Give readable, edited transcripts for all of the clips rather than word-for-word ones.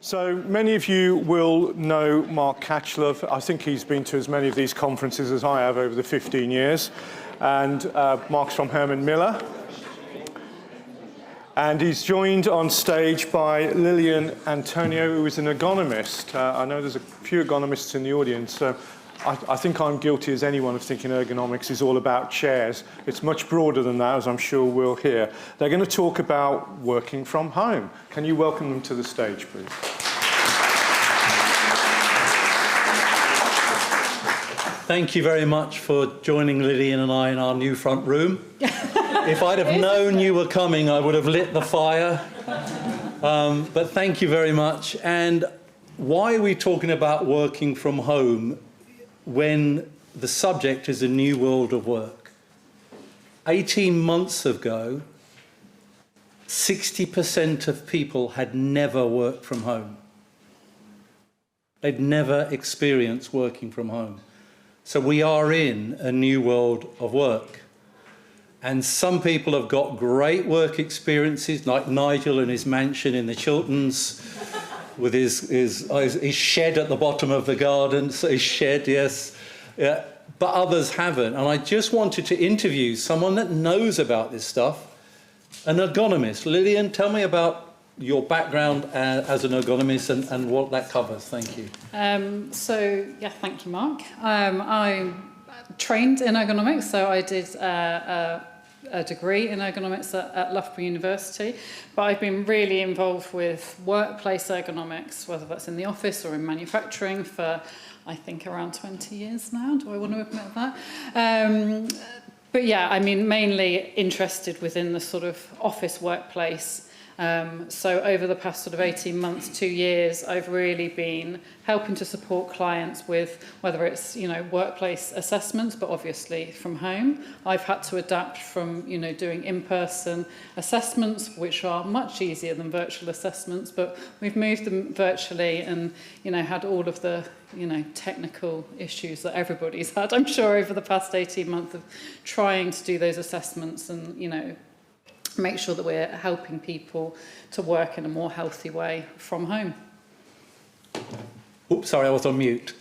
So many of you will know Mark Catchlove. I think he's been to as many of these conferences as I have over the 15 years. And Mark's from Herman Miller. And he's joined on stage by Lillian Antonio, who is an ergonomist. I know there's a few ergonomists in the audience, so I think I'm guilty as anyone of thinking ergonomics is all about chairs. It's much broader than that, as I'm sure we'll hear. They're going to talk about working from home. Can you welcome them to the stage, please? Thank you very much for joining Lillian and I in our new front room. If I'd have known you were coming, I would have lit the fire. But thank you very much. And why are we talking about working from home when the subject is a new world of work? 18 months ago, 60% of people had never worked from home. They'd never experienced working from home. So we are in a new world of work. And some people have got great work experiences, like Nigel in his mansion in the Chilterns, with his shed at the bottom of the garden, so his shed, yes. Yeah. But others haven't. And I just wanted to interview someone that knows about this stuff, an ergonomist. Lillian, tell me about your background as an ergonomist and what that covers. Thank you. Thank you, Mark. I'm trained in ergonomics, so I did a degree in ergonomics at Loughborough University, but I've been really involved with workplace ergonomics, whether that's in the office or in manufacturing, for I think around 20 years now. Do I want to admit that? But yeah, I mean, mainly interested within the sort of office workplace. So over the past sort of 18 months, 2 years, I've really been helping to support clients with whether it's, workplace assessments, but obviously from home. I've had to adapt from, doing in-person assessments, which are much easier than virtual assessments, but we've moved them virtually and, had all of the, technical issues that everybody's had, I'm sure, over the past 18 months of trying to do those assessments and, make sure that we're helping people to work in a more healthy way from home. Oops, sorry, I was on mute.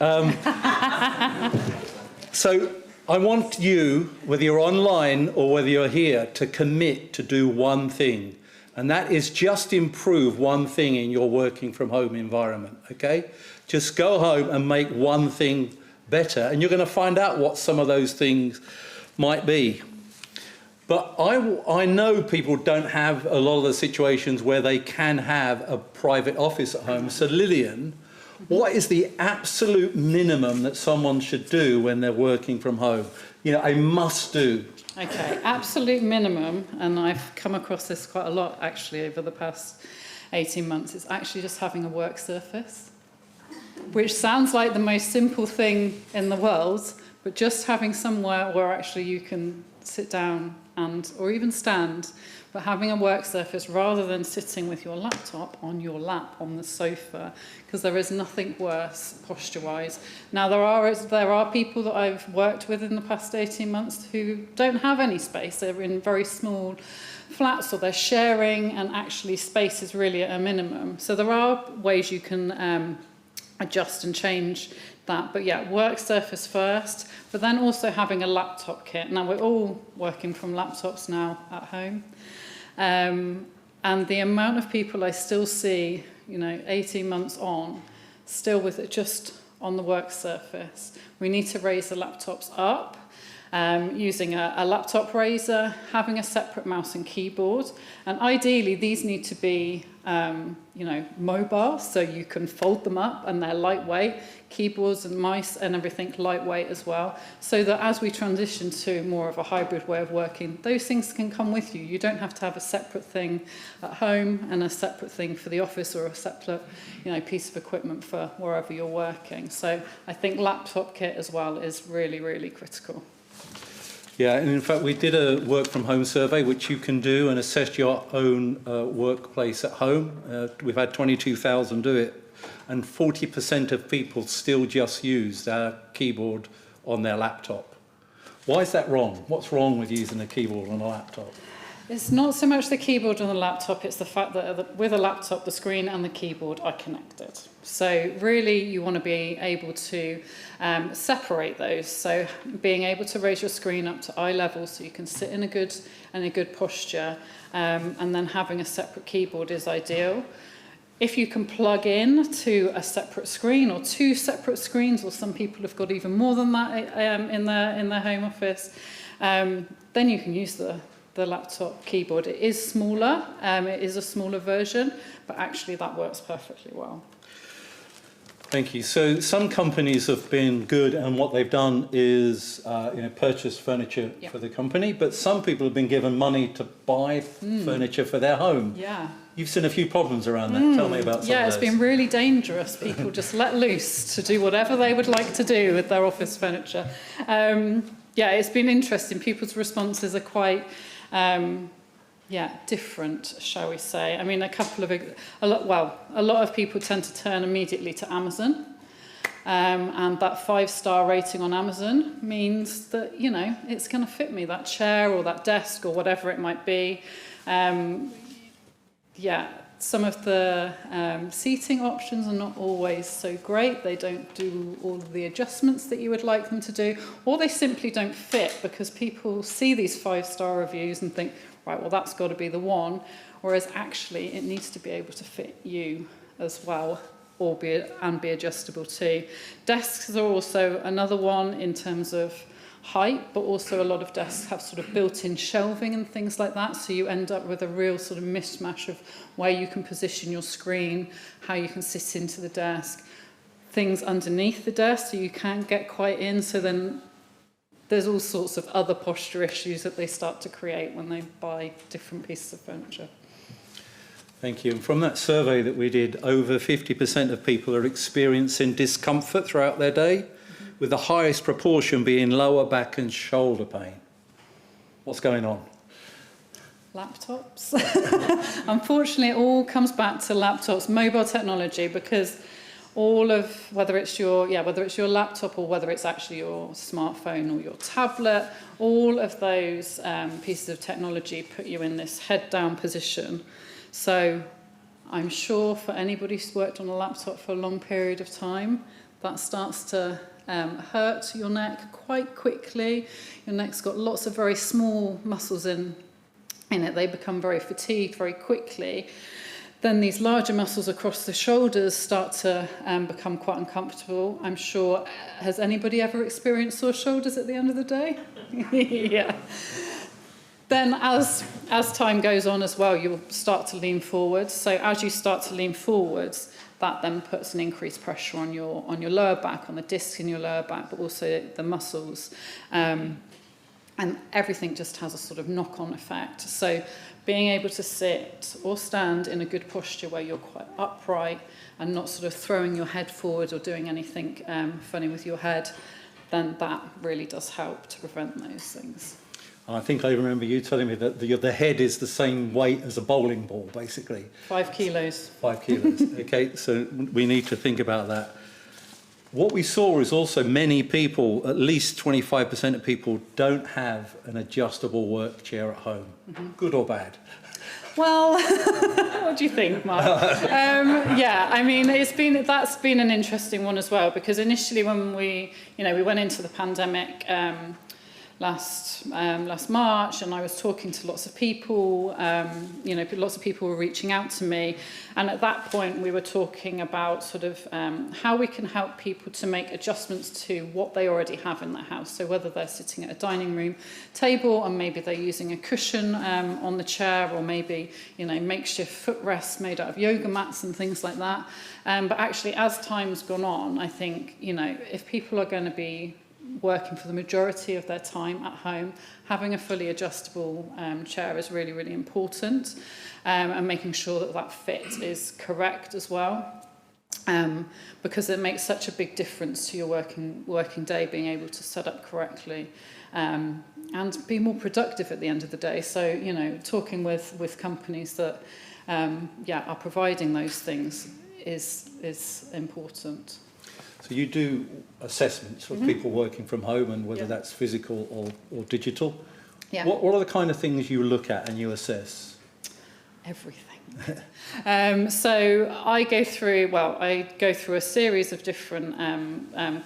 So I want you, whether you're online or whether you're here, to commit to do one thing, and that is just improve one thing in your working from home environment, okay? Just go home and make one thing better, and you're going to find out what some of those things might be. But I know people don't have a lot of the situations where they can have a private office at home. So Lillian, what is the absolute minimum that someone should do when they're working from home? A must do. Okay, absolute minimum, and I've come across this quite a lot actually over the past 18 months, is actually just having a work surface, which sounds like the most simple thing in the world, but just having somewhere where actually you can sit down or even stand, but having a work surface rather than sitting with your laptop on your lap on the sofa, because there is nothing worse posture-wise. Now, there are people that I've worked with in the past 18 months who don't have any space. They're in very small flats or they're sharing, and actually space is really at a minimum. So there are ways you can adjust and change that. But yeah, work surface first, but then also having a laptop kit. Now, we're all working from laptops now at home. And the amount of people I still see, 18 months on, still with it just on the work surface. We need to raise the laptops up, using a laptop raiser, having a separate mouse and keyboard. And ideally, these need to be mobile, so you can fold them up and they're lightweight. Keyboards and mice and everything lightweight as well, so that as we transition to more of a hybrid way of working, those things can come with you. You don't have to have a separate thing at home and a separate thing for the office, or a separate piece of equipment for wherever you're working. So I think laptop kit as well is really, really critical. Yeah, and in fact, we did a work from home survey, which you can do and assess your own workplace at home. We've had 22,000 do it, and 40% of people still just use their keyboard on their laptop. Why is that wrong? What's wrong with using a keyboard on a laptop? It's not so much the keyboard on the laptop, it's the fact that with a laptop, the screen and the keyboard are connected. So really, you want to be able to separate those. So being able to raise your screen up to eye level so you can sit in a good posture, and then having a separate keyboard is ideal. If you can plug in to a separate screen or two separate screens, or some people have got even more than that in their home office, then you can use the laptop keyboard. It is smaller, it is a smaller version, but actually that works perfectly well. Thank you. So some companies have been good, and what they've done is purchase furniture for the company, but some people have been given money to buy furniture for their home. Yeah. You've seen a few problems around that. Tell me about some of those. Yeah, it's been really dangerous. People just let loose to do whatever they would like to do with their office furniture. Yeah, it's been interesting. People's responses are quite different, shall we say. I mean, a lot of people tend to turn immediately to Amazon. And that 5-star rating on Amazon means that, it's going to fit me, that chair or that desk or whatever it might be. Some of the seating options are not always so great. They don't do all of the adjustments that you would like them to do, or they simply don't fit because people see these 5-star reviews and think, right, well, that's got to be the one, whereas actually it needs to be able to fit you as well, and be adjustable too. Desks are also another one in terms of height, but also a lot of desks have sort of built-in shelving and things like that, so you end up with a real sort of mishmash of where you can position your screen, how you can sit into the desk, things underneath the desk so you can't get quite in, so then there's all sorts of other posture issues that they start to create when they buy different pieces of furniture. Thank you. And from that survey that we did, over 50% of people are experiencing discomfort throughout their day, with the highest proportion being lower back and shoulder pain. What's going on? Laptops. Unfortunately, it all comes back to laptops, mobile technology, because all of, whether it's your laptop or whether it's actually your smartphone or your tablet, all of those pieces of technology put you in this head-down position. So I'm sure for anybody who's worked on a laptop for a long period of time, that starts to hurt your neck quite quickly. Your neck's got lots of very small muscles in it. They become very fatigued very quickly. Then these larger muscles across the shoulders start to become quite uncomfortable. I'm sure, has anybody ever experienced sore shoulders at the end of the day? Yeah. Then as time goes on as well, you'll start to lean forwards. So as you start to lean forwards, that then puts an increased pressure on your lower back, on the discs in your lower back, but also the muscles. And everything just has a sort of knock-on effect. So being able to sit or stand in a good posture where you're quite upright and not sort of throwing your head forward or doing anything funny with your head, then that really does help to prevent those things. I think I remember you telling me that the head is the same weight as a bowling ball, basically. 5 kilos. 5 kilos. Okay, so we need to think about that. What we saw is also many people, at least 25% of people, don't have an adjustable work chair at home. Mm-hmm. Good or bad? Well, what do you think, Mark? Yeah, I mean, that's been an interesting one as well, because initially when we went into the pandemic last March, and I was talking to lots of people, lots of people were reaching out to me, and at that point we were talking about sort of how we can help people to make adjustments to what they already have in their house. So whether they're sitting at a dining room table and maybe they're using a cushion on the chair, or maybe makeshift footrests made out of yoga mats and things like that. But actually, as time's gone on, I think if people are going to be working for the majority of their time at home, having a fully adjustable chair is really, really important, and making sure that fit is correct as well, because it makes such a big difference to your working day, being able to set up correctly and be more productive at the end of the day. So, talking with companies that are providing those things is important. So you do assessments of people working from home, and whether that's physical or digital. Yeah. What are the kind of things you look at and you assess? Everything. So I go through a series of different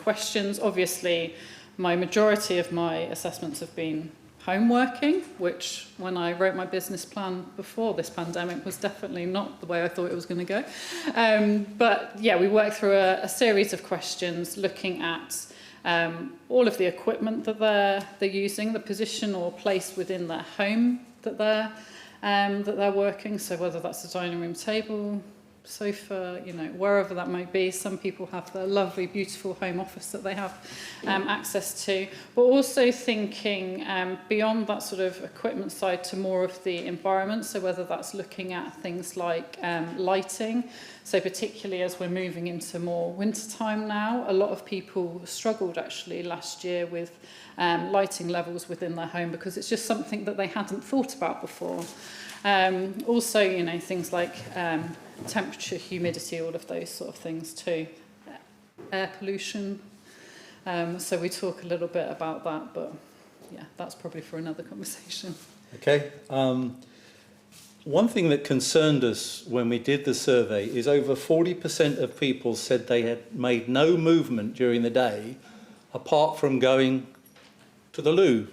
questions. Obviously, my majority of my assessments have been home working, which when I wrote my business plan before this pandemic was definitely not the way I thought it was going to go. But yeah, we work through a series of questions looking at all of the equipment that they're using, the position or place within their home that they're working. So whether that's a dining room table, sofa, wherever that might be. Some people have the lovely, beautiful home office that they have access to. But also thinking beyond that sort of equipment side to more of the environment. So whether that's looking at things like lighting. So particularly as we're moving into more winter time now, a lot of people struggled actually last year with lighting levels within their home because it's just something that they hadn't thought about before. Also, things like temperature, humidity, all of those sort of things too. Air pollution. So we talk a little bit about that, but yeah, that's probably for another conversation. Okay. One thing that concerned us when we did the survey is over 40% of people said they had made no movement during the day apart from going to the loo.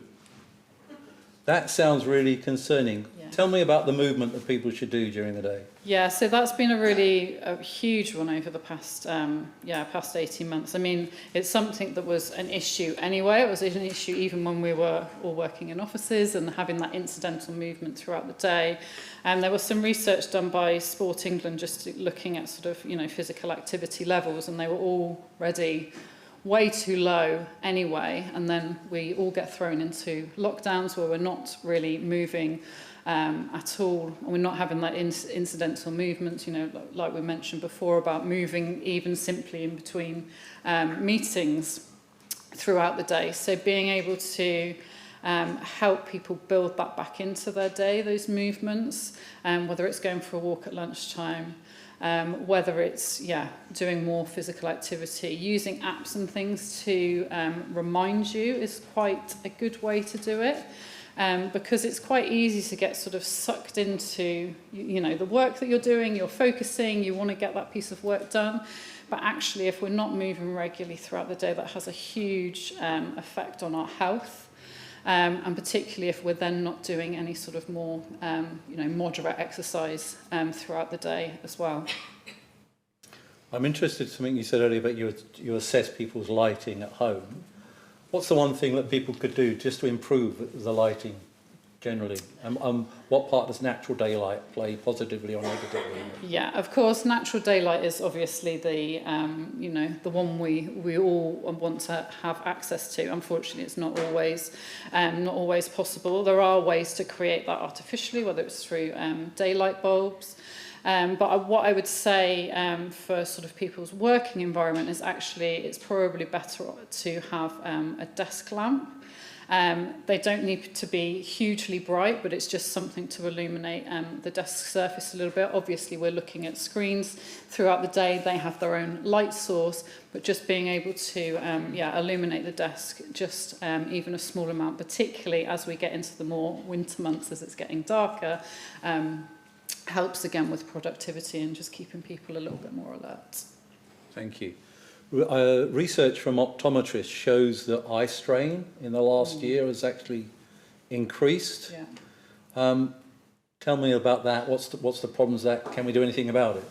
That sounds really concerning. Yeah. Tell me about the movement that people should do during the day. Yeah, so that's been a huge one over the past 18 months. I mean, it's something that was an issue anyway. It was an issue even when we were all working in offices and having that incidental movement throughout the day. And there was some research done by Sport England just looking at sort of, physical activity levels, and they were already way too low anyway, and then we all get thrown into lockdowns where we're not really moving at all, and we're not having that incidental movement, like we mentioned before about moving even simply in between meetings throughout the day. So being able to help people build that back into their day, those movements, whether it's going for a walk at lunchtime, whether it's doing more physical activity, using apps and things to remind you is quite a good way to do it, because it's quite easy to get sort of sucked into the work that you're doing. You're focusing, you want to get that piece of work done, but actually if we're not moving regularly throughout the day, that has a huge effect on our health. And particularly if we're then not doing any sort of more, moderate exercise throughout the day as well. I'm interested in something you said earlier about you assess people's lighting at home. What's the one thing that people could do just to improve the lighting generally? What part does natural daylight play positively or negatively? Yeah, of course, natural daylight is obviously the one we all want to have access to. Unfortunately, it's not always possible. There are ways to create that artificially, whether it's through daylight bulbs. But what I would say for sort of people's working environment is actually it's probably better to have a desk lamp. They don't need to be hugely bright, but it's just something to illuminate the desk surface a little bit. Obviously, we're looking at screens throughout the day. They have their own light source, but just being able to illuminate the desk just even a small amount, particularly as we get into the more winter months as it's getting darker, helps again with productivity and just keeping people a little bit more alert. Thank you. Research from optometrists shows that eye strain in the last year has actually increased. Yeah. Tell me about that. What's the problems that? Can we do anything about it?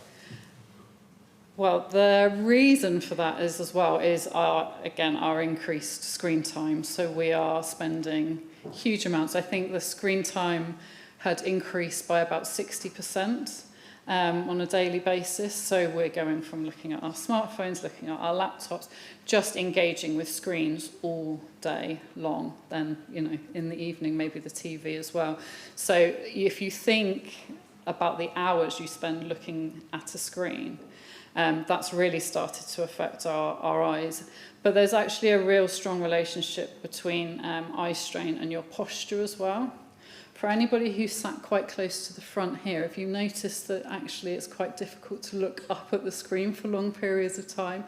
Well, the reason for that is our increased screen time. So we are spending huge amounts. I think the screen time had increased by about 60%. On a daily basis. So we're going from looking at our smartphones, looking at our laptops, just engaging with screens all day long. Then, in the evening, maybe the TV as well. So if you think about the hours you spend looking at a screen, that's really started to affect our eyes. But there's actually a real strong relationship between eye strain and your posture as well. For anybody who sat quite close to the front here, if you notice that actually it's quite difficult to look up at the screen for long periods of time,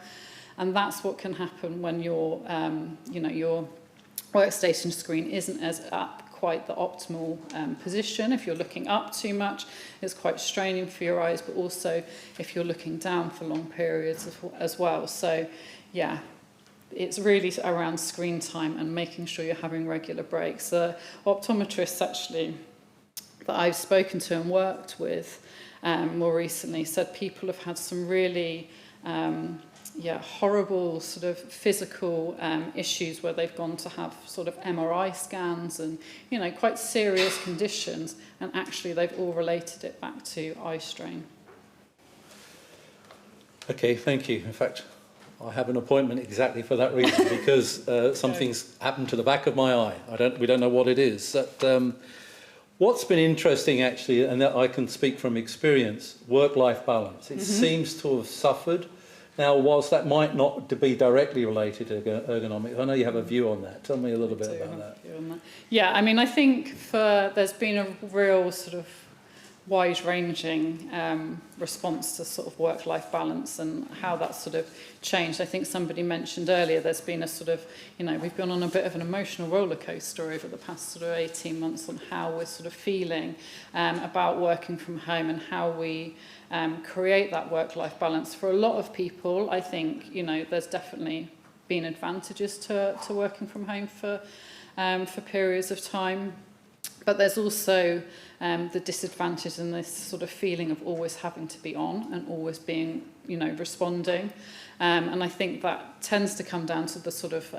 and that's what can happen when your workstation screen isn't as up quite the optimal position. If you're looking up too much, it's quite straining for your eyes, but also if you're looking down for long periods as well. So, yeah, it's really around screen time and making sure you're having regular breaks. The optometrists actually that I've spoken to and worked with more recently said people have had some really horrible sort of physical issues where they've gone to have sort of MRI scans and, you know, quite serious conditions, and actually they've all related it back to eye strain. Okay, thank you. In fact, I have an appointment exactly for that reason, because something's happened to the back of my eye. We don't know what it is. What's been interesting, actually, and that I can speak from experience, work-life balance. It seems to have suffered. Now, whilst that might not be directly related to ergonomics, I know you have a view on that. Tell me a little bit about that. Yeah, I mean, I think there's been a real sort of wide-ranging response to sort of work-life balance and how that's sort of changed. I think somebody mentioned earlier there's been a sort of, you know, we've gone on a bit of an emotional roller coaster over the past sort of 18 months on how we're sort of feeling about working from home and how we create that work-life balance. For a lot of people, I think, you know, there's definitely been advantages to working from home for periods of time. But there's also the disadvantage and this sort of feeling of always having to be on and always being, you know, responding. And I think that tends to come down to the sort of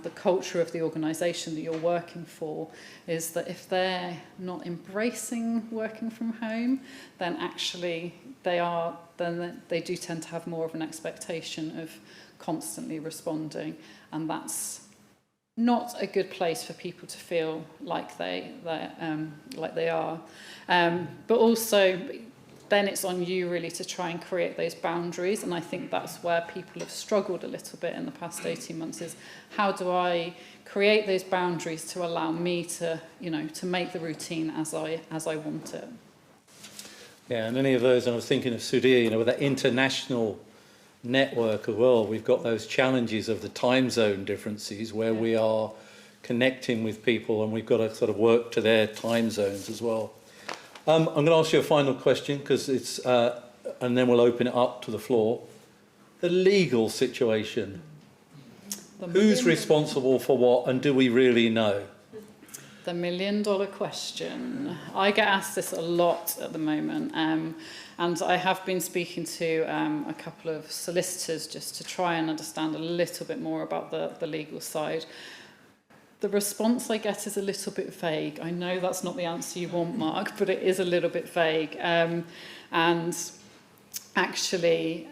the culture of the organisation that you're working for, is that if they're not embracing working from home, then actually they do tend to have more of an expectation of constantly responding, and that's not a good place for people to feel like they are. But also, then it's on you really to try and create those boundaries. And I think that's where people have struggled a little bit in the past 18 months, is how do I create those boundaries to allow me to, you know, to make the routine as I want it. Yeah, and any of those, and I was thinking of Sudhir, you know, with that international network as well, we've got those challenges of the time zone differences where we are connecting with people and we've got to sort of work to their time zones as well. I'm going to ask you a final question, because it's and then we'll open it up to the floor. The legal situation. Who's responsible for what, and do we really know? The million-dollar question. I get asked this a lot at the moment, and I have been speaking to a couple of solicitors just to try and understand a little bit more about the legal side. The response I get is a little bit vague. I know that's not the answer you want, Mark, but it is a little bit vague. And actually,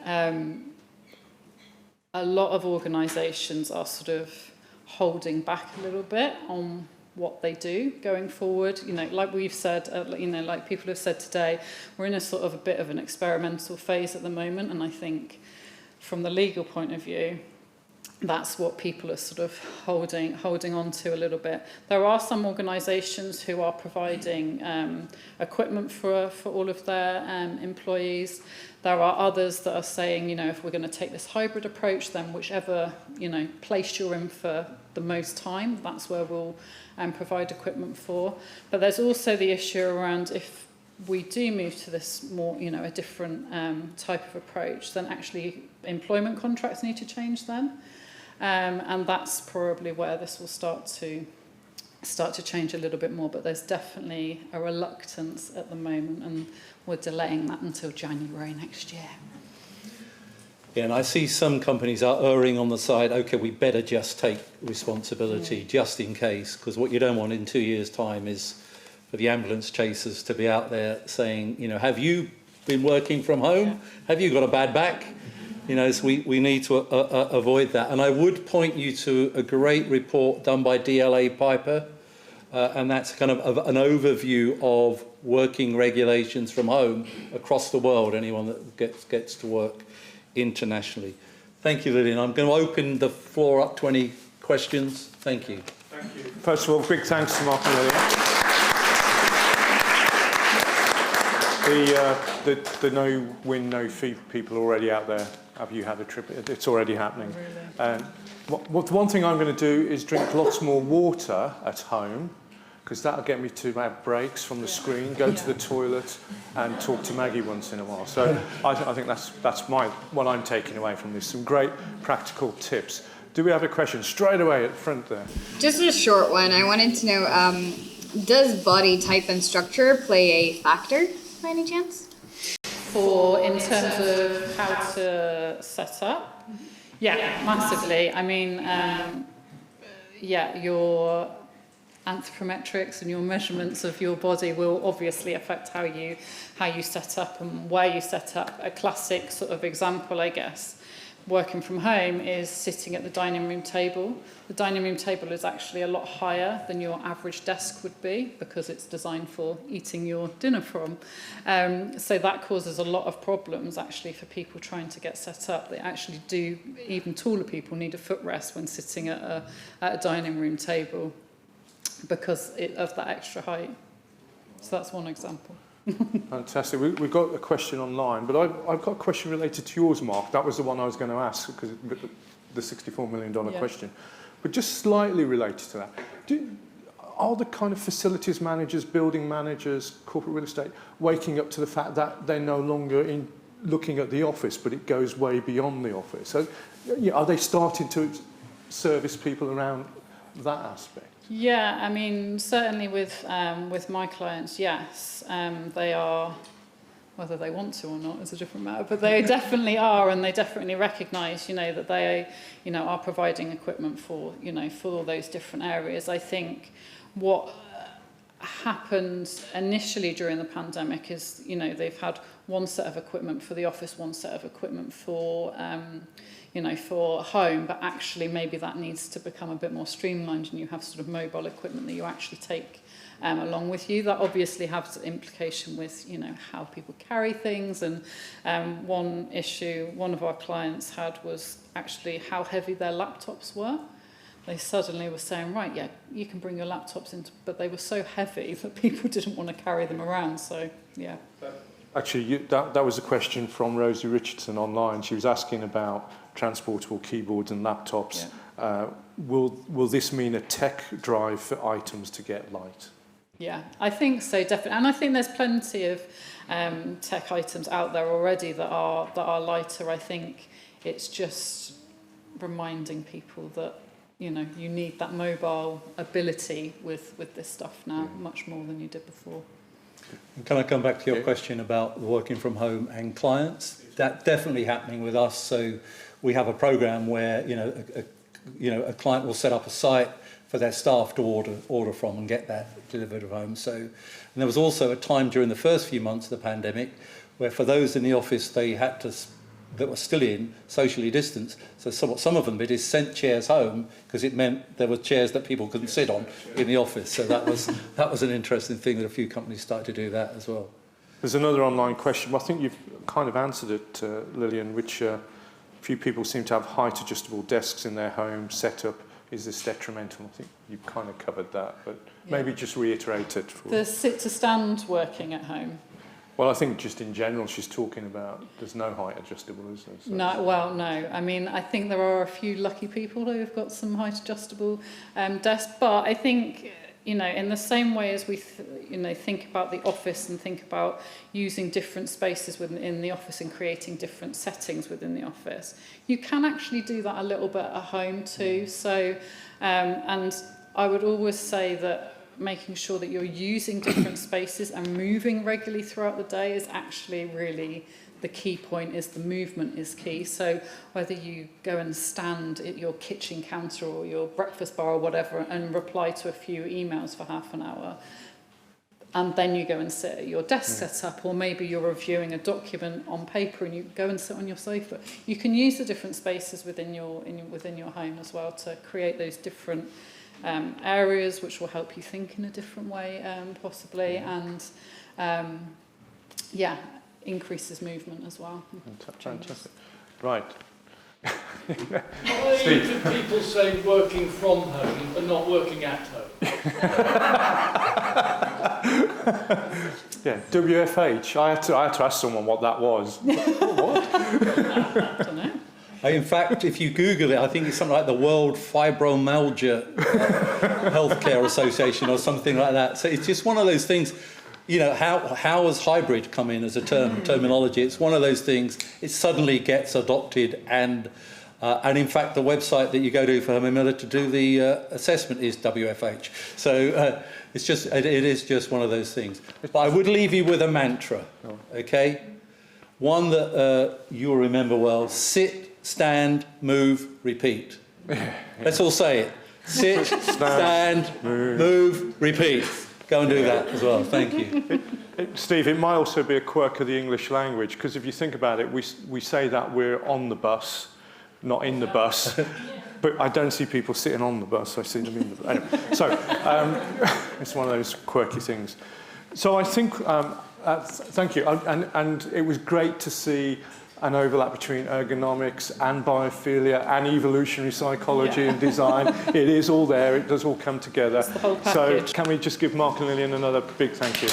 a lot of organisations are sort of holding back a little bit on what they do going forward. You know, like we've said, you know, like people have said today, we're in a sort of a bit of an experimental phase at the moment, and I think from the legal point of view, that's what people are sort of holding on to a little bit. There are some organisations who are providing equipment for all of their employees. There are others that are saying, you know, if we're going to take this hybrid approach, then whichever, you know, place you're in for the most time, that's where we'll provide equipment for. But there's also the issue around if we do move to this more, you know, a different type of approach, then actually employment contracts need to change then. And that's probably where this will start to change a little bit more, but there's definitely a reluctance at the moment, and we're delaying that until January next year. Yeah, and I see some companies are erring on the side, okay, we better just take responsibility just in case, because what you don't want in 2 years' time is for the ambulance chasers to be out there saying, you know, have you been working from home? Yeah. Have you got a bad back? You know, so we need to avoid that. And I would point you to a great report done by DLA Piper, and that's kind of an overview of working regulations from home across the world, anyone that gets to work internationally. Thank you, Lillian. I'm going to open the floor up to any questions. Thank you. Thank you. First of all, big thanks to Mark and Lillian. The no-win, no-fee people already out there. Have you had a trip? It's already happening. Really? One thing I'm going to do is drink lots more water at home, because that'll get me to have breaks from the screen, go to the toilet, and talk to Maggie once in a while. So I think that's what I'm taking away from this. Some great practical tips. Do we have a question straight away at the front there? Just a short one. I wanted to know, does body type and structure play a factor by any chance? In terms of how to set up? Yeah, massively. I mean, your anthropometrics and your measurements of your body will obviously affect how you set up and where you set up. A classic sort of example, I guess, working from home is sitting at the dining room table. The dining room table is actually a lot higher than your average desk would be because it's designed for eating your dinner from. So that causes a lot of problems actually for people trying to get set up. They actually do, even taller people need a footrest when sitting at a dining room table because of that extra height. So that's one example. Fantastic. We've got a question online, but I've got a question related to yours, Mark. That was the one I was going to ask, because the $64 million question. But just slightly related to that, are the kind of facilities managers, building managers, corporate real estate, waking up to the fact that they're no longer looking at the office, but it goes way beyond the office? So are they starting to service people around that aspect? Yeah, I mean, certainly with my clients, yes, they are. Whether they want to or not is a different matter, but they definitely are, and they definitely recognise, that they, are providing equipment for, for all those different areas. I think what happened initially during the pandemic is, they've had one set of equipment for the office, one set of equipment for for home, but actually maybe that needs to become a bit more streamlined and you have sort of mobile equipment that you actually take along with you. That obviously has implication with, how people carry things. And one issue one of our clients had was actually how heavy their laptops were. They suddenly were saying, right, yeah, you can bring your laptops in, but they were so heavy that people didn't want to carry them around. So, yeah. Actually, that was a question from Rosie Richardson online. She was asking about transportable keyboards and laptops. Yeah. Will this mean a tech drive for items to get light? Yeah, I think so, definitely. And I think there's plenty of tech items out there already that are lighter. I think it's just reminding people that, you need that mobile ability with this stuff now, much more than you did before. Can I come back to your question about working from home and clients? That's definitely happening with us. So we have a program where a client will set up a site for their staff to order from and get that delivered at home. So, and there was also a time during the first few months of the pandemic where for those in the office that were still in socially distanced. So some of them did is sent chairs home because it meant there were chairs that people couldn't sit on in the office. So that was an interesting thing that a few companies started to do that as well. There's another online question. Well, I think you've kind of answered it, Lillian, which few people seem to have height adjustable desks in their home setup. Is this detrimental? I think you've kind of covered that, but maybe just reiterate it. The sit to stand working at home. Well, I think just in general, she's talking about there's no height adjustable, is there? So No. I mean, I think there are a few lucky people who've got some height adjustable desks, but I think, in the same way as we, think about the office and think about using different spaces within the office and creating different settings within the office, you can actually do that a little bit at home too. So, and I would always say that making sure that you're using different spaces and moving regularly throughout the day is actually really the key point. Is the movement is key. So whether you go and stand at your kitchen counter or your breakfast bar or whatever and reply to a few emails for half an hour, and then you go and sit at your desk set up, or maybe you're reviewing a document on paper and you go and sit on your sofa. You can use the different spaces within your home as well to create those different areas which will help you think in a different way, possibly, and increases movement as well. Fantastic. Right. Why do people say working from home but not working at home? Yeah, WFH. I had to ask someone what that was. What? I don't know. In fact, if you Google it, I think it's something like the World Fibromyalgia Healthcare Association or something like that. So it's just one of those things. You know, how has hybrid come in as a terminology? It's one of those things. It suddenly gets adopted, and in fact, the website that you go to for Herman Miller to do the assessment is WFH. So it is just one of those things. But I would leave you with a mantra, okay? One that you'll remember well: sit, stand, move, repeat. Let's all say it. Sit, stand, move, repeat. Go and do that as well. Thank you. Steve, it might also be a quirk of the English language, because if you think about it, we say that we're on the bus, not in the bus. But I don't see people sitting on the bus, I see them in the bus. Anyway, so it's one of those quirky things. So I think, thank you. And it was great to see an overlap between ergonomics and biophilia and evolutionary psychology and design. It is all there. It does all come together. It's the whole So package. can we just give Mark and Lillian another big thank you?